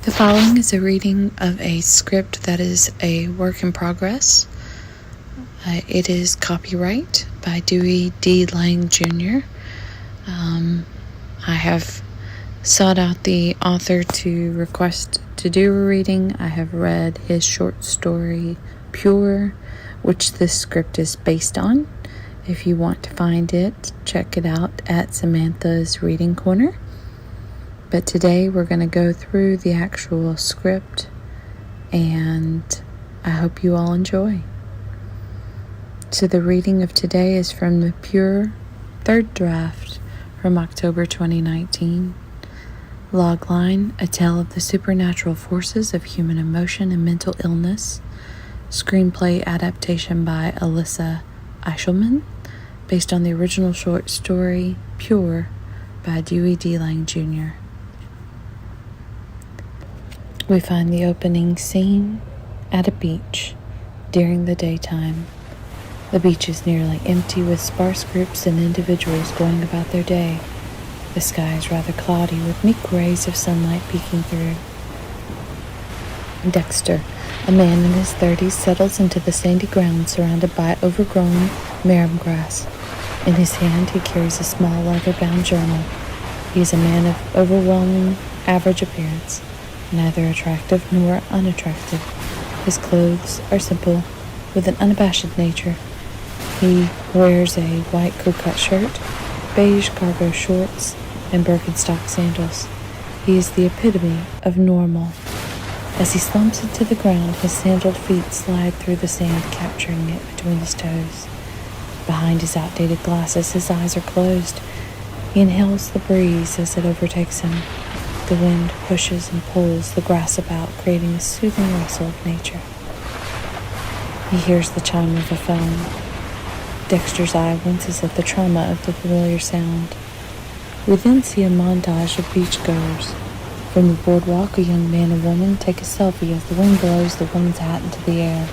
The following is a reading of a script that is a work in progress. It is copyright by Dewey D. Lang Jr. I have sought out the author to request to do a reading. I have read his short story, Pure, which this script is based on. If you want to find it, check it out at Samantha's Reading Corner. But today we're going to go through the actual script, and I hope you all enjoy. So the reading of today is from the Pure third draft from October 2019. Logline, A Tale of the Supernatural Forces of Human Emotion and Mental Illness. Screenplay adaptation by Alyssa Eichelman, based on the original short story, Pure, by Dewey D. Lang Jr. We find the opening scene at a beach during the daytime. The beach is nearly empty, with sparse groups and individuals going about their day. The sky is rather cloudy, with meek rays of sunlight peeking through. Dexter, a man in his 30s, settles into the sandy ground surrounded by overgrown marram grass. In his hand, he carries a small leather-bound journal. He is a man of overwhelming average appearance, neither attractive nor unattractive. His clothes are simple, with an unabashed nature. He wears a white crew-cut shirt, beige cargo shorts, and Birkenstock sandals. He is the epitome of normal. As he slumps into the ground, his sandaled feet slide through the sand, capturing it between his toes. Behind his outdated glasses, his eyes are closed. He inhales the breeze as it overtakes him. The wind pushes and pulls the grass about, creating a soothing rustle of nature. He hears the chime of a phone. Dexter's eye winces at the trauma of the familiar sound. We then see a montage of beachgoers. From the boardwalk, a young man and woman take a selfie as the wind blows the woman's hat into the air.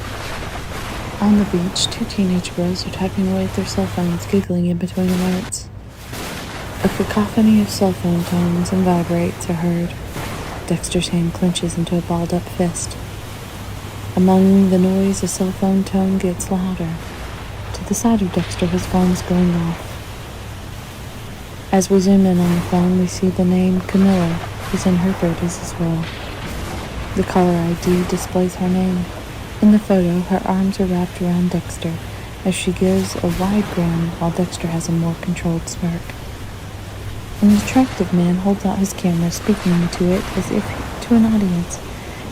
On the beach, two teenage girls are typing away at their cell phones, giggling in between alerts. A cacophony of cell phone tones and vibrates are heard. Dexter's hand clenches into a balled-up fist. Among the noise, a cell phone tone gets louder. To the side of Dexter, his phone is going off. As we zoom in on the phone, we see the name Camilla, who's in her 30s as well. The caller ID displays her name. In the photo, her arms are wrapped around Dexter as she gives a wide grin, while Dexter has a more controlled smirk. An attractive man holds out his camera, speaking into it as if to an audience.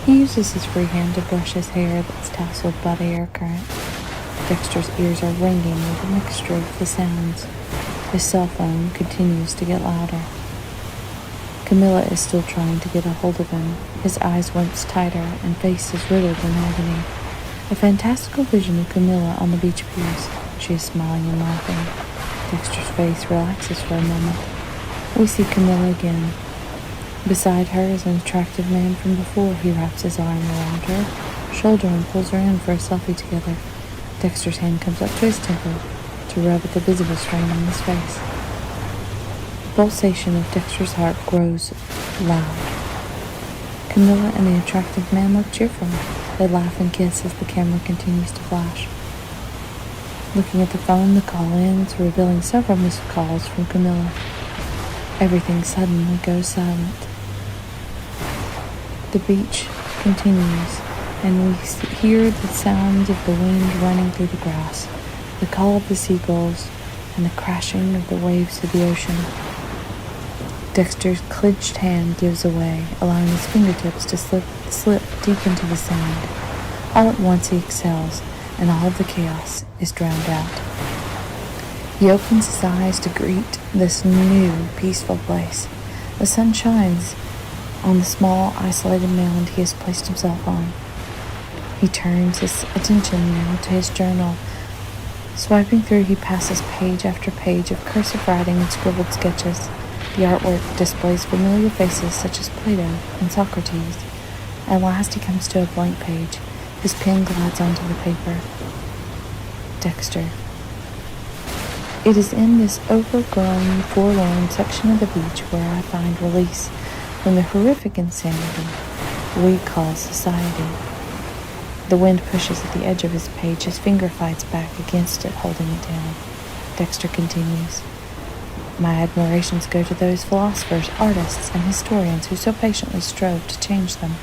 He uses his free hand to brush his hair that's tousled by the air current. Dexter's ears are ringing with a mixture of the sounds. His cell phone continues to get louder. Camilla is still trying to get a hold of him. His eyes wince tighter and face is riddled in agony. A fantastical vision of Camilla on the beach appears. She is smiling and laughing. Dexter's face relaxes for a moment. We see Camilla again. Beside her is an attractive man from before. He wraps his arm around her shoulder and pulls her in for a selfie together. Dexter's hand comes up to his temple to rub at the visible strain on his face. The pulsation of Dexter's heart grows loud. Camilla and the attractive man look cheerful. They laugh and kiss as the camera continues to flash. Looking at the phone, the call ends, revealing several missed calls from Camilla. Everything suddenly goes silent. The beach continues, and we hear the sounds of the wind running through the grass, the call of the seagulls, and the crashing of the waves of the ocean. Dexter's clenched hand gives away, allowing his fingertips to slip deep into the sand. All at once he exhales, and all of the chaos is drowned out. He opens his eyes to greet this new, peaceful place. The sun shines on the small, isolated mound he has placed himself on. He turns his attention now to his journal. Swiping through, he passes page after page of cursive writing and scribbled sketches. The artwork displays familiar faces such as Plato and Socrates. At last he comes to a blank page. His pen glides onto the paper. Dexter. It is in this overgrown, forlorn section of the beach where I find release from the horrific insanity we call society. The wind pushes at the edge of his page. His finger fights back against it, holding it down. Dexter continues. My admirations go to those philosophers, artists, and historians who so patiently strove to change them.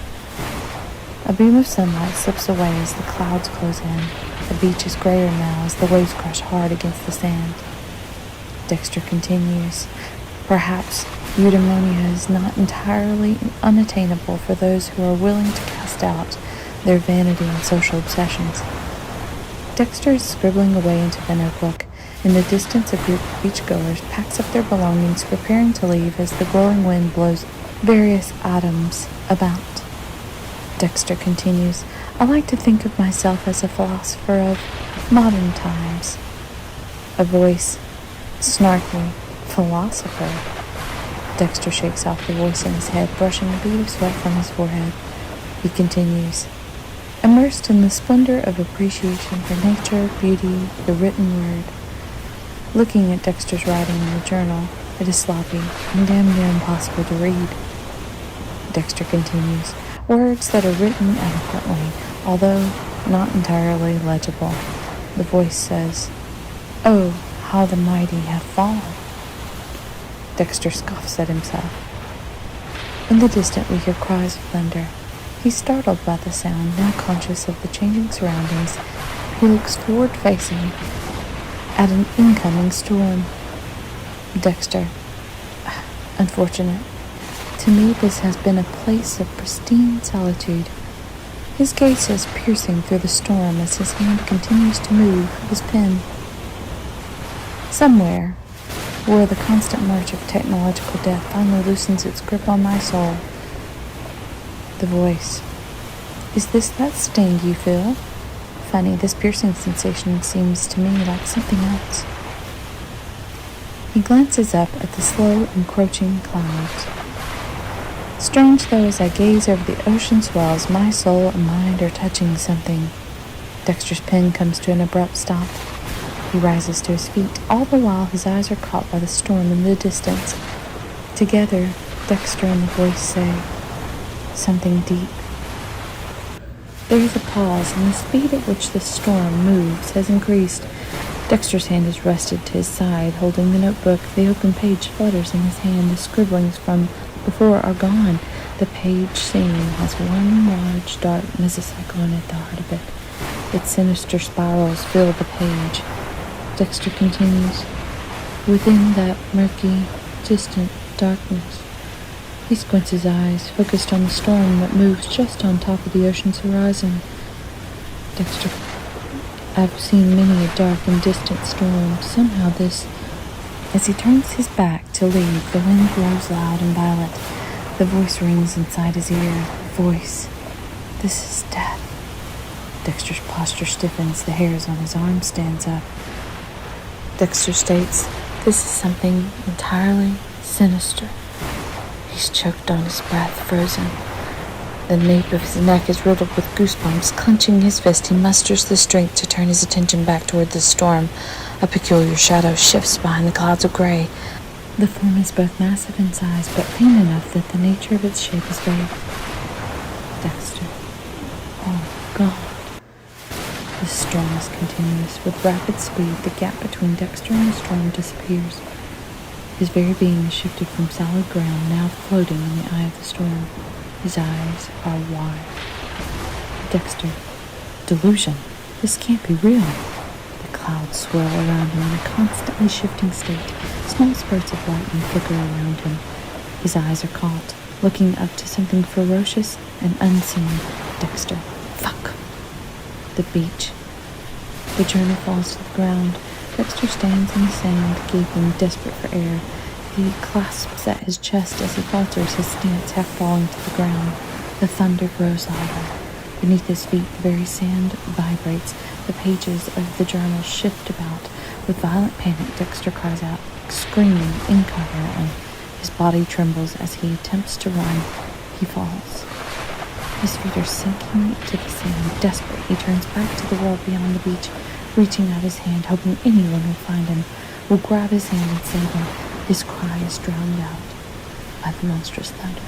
A beam of sunlight slips away as the clouds close in. The beach is grayer now as the waves crash hard against the sand. Dexter continues. Perhaps eudaimonia is not entirely unattainable for those who are willing to cast out their vanity and social obsessions. Dexter is scribbling away into the notebook. In the distance, a group of beachgoers packs up their belongings, preparing to leave as the growing wind blows various items about. Dexter continues, I like to think of myself as a philosopher of modern times. A voice, snarky, philosopher. Dexter shakes off the voice in his head, brushing a bead of sweat from his forehead. He continues, immersed in the splendor of appreciation for nature, beauty, the written word. Looking at Dexter's writing in the journal, it is sloppy and damn near impossible to read. Dexter continues, words that are written eloquently, although not entirely legible. The voice says, oh, how the mighty have fallen. Dexter scoffs at himself. In the distance we hear cries of thunder. He's startled by the sound, now conscious of the changing surroundings. He looks forward-facing at an incoming storm. Dexter. Unfortunate. To me, this has been a place of pristine solitude. His gaze is piercing through the storm as his hand continues to move his pen. Somewhere, where the constant march of technological death finally loosens its grip on my soul. The voice. Is this that sting you feel? Funny, this piercing sensation seems to me like something else. He glances up at the slow, encroaching clouds. Strange though, as I gaze over the ocean swells, my soul and mind are touching something. Dexter's pen comes to an abrupt stop. He rises to his feet, all the while his eyes are caught by the storm in the distance. Together, Dexter and the voice say, something deep. There is a pause, and the speed at which the storm moves has increased. Dexter's hand is rested to his side, holding the notebook. The open page flutters in his hand. The scribblings from before are gone. The page seam has one large dark mesocyclone at the heart of it. Its sinister spirals fill the page. Dexter continues, within that murky, distant darkness. He squints his eyes, focused on the storm that moves just on top of the ocean's horizon. Dexter, I've seen many a dark and distant storm. Somehow this... As he turns his back to leave, the wind grows loud and violent. The voice rings inside his ear. The voice. This is death. Dexter's posture stiffens. The hairs on his arm stands up. Dexter states, this is something entirely sinister. He's choked on his breath, frozen. The nape of his neck is riddled with goosebumps. Clenching his fist, he musters the strength to turn his attention back toward the storm. A peculiar shadow shifts behind the clouds of gray. The form is both massive in size, but faint enough that the nature of its shape is vague. Dexter. Oh, God. The storm is continuous. With rapid speed, the gap between Dexter and the storm disappears. His very being is shifted from solid ground, now floating in the eye of the storm. His eyes are wide. Dexter. Delusion. This can't be real. The clouds swirl around him in a constantly shifting state. Small spurts of lightning flicker around him. His eyes are caught, looking up to something ferocious and unseen. Dexter. Fuck. The beach. The journal falls to the ground. Dexter stands in the sand, gaping, desperate for air. He clasps at his chest as he falters, his stance half falling to the ground. The thunder grows louder. Beneath his feet, the very sand vibrates. The pages of the journal shift about. With violent panic, Dexter cries out, screaming incoherently. His body trembles as he attempts to run. He falls. His feet are sinking into the sand. Desperate, he turns back to the world beyond the beach, reaching out his hand, hoping anyone will find him, will grab his hand and save him. His cry is drowned out by the monstrous thunder.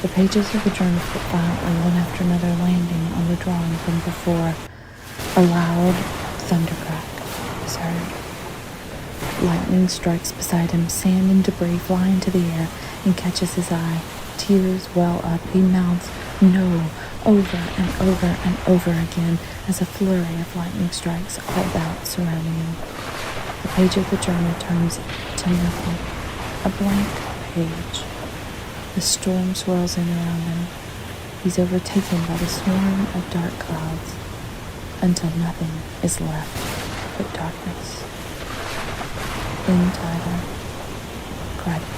The pages of the journal flip violently, one after another, landing on the drawing from before. A loud thundercrack is heard. Lightning strikes beside him. Sand and debris fly into the air and catches his eye. Tears well up. He mouths "no" over and over and over again as a flurry of lightning strikes all about, surrounding him. The page of the journal turns to nothing. A blank page. The storm swirls in around him. He's overtaken by the swarm of dark clouds until nothing is left but darkness. End title. Credits.